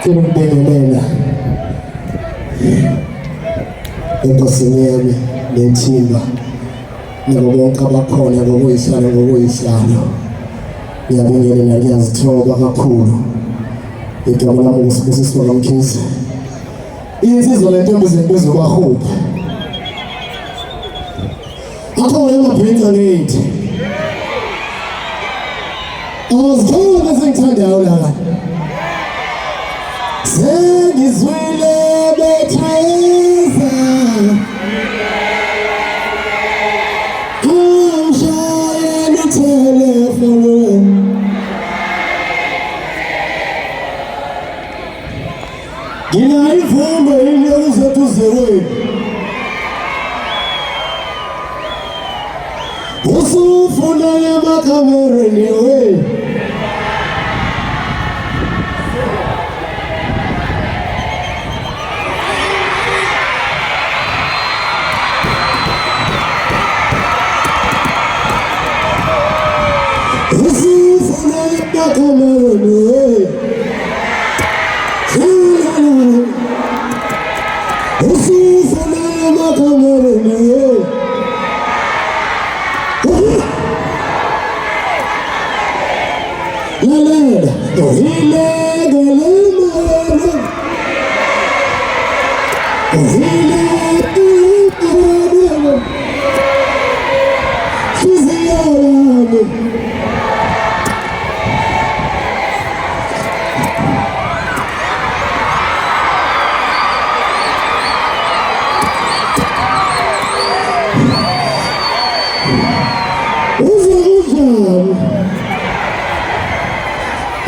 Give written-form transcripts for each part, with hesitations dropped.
Ngibingelela enkosini yami nethimba nabo bonke abakhona ngokuyisihlalo ngiyabingelela ngiyazithoba kakhulu igama lami nguSibusiso Mkhize insizwa lentombi zentozo kwahupha akho yamabhinqa ngithi awuzithanda sengithandayo la sengizwile bethayeza angishayela telefoni ngiyayivuma inyawo zethu zewenu usufuna emakamera niwe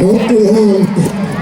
Okay.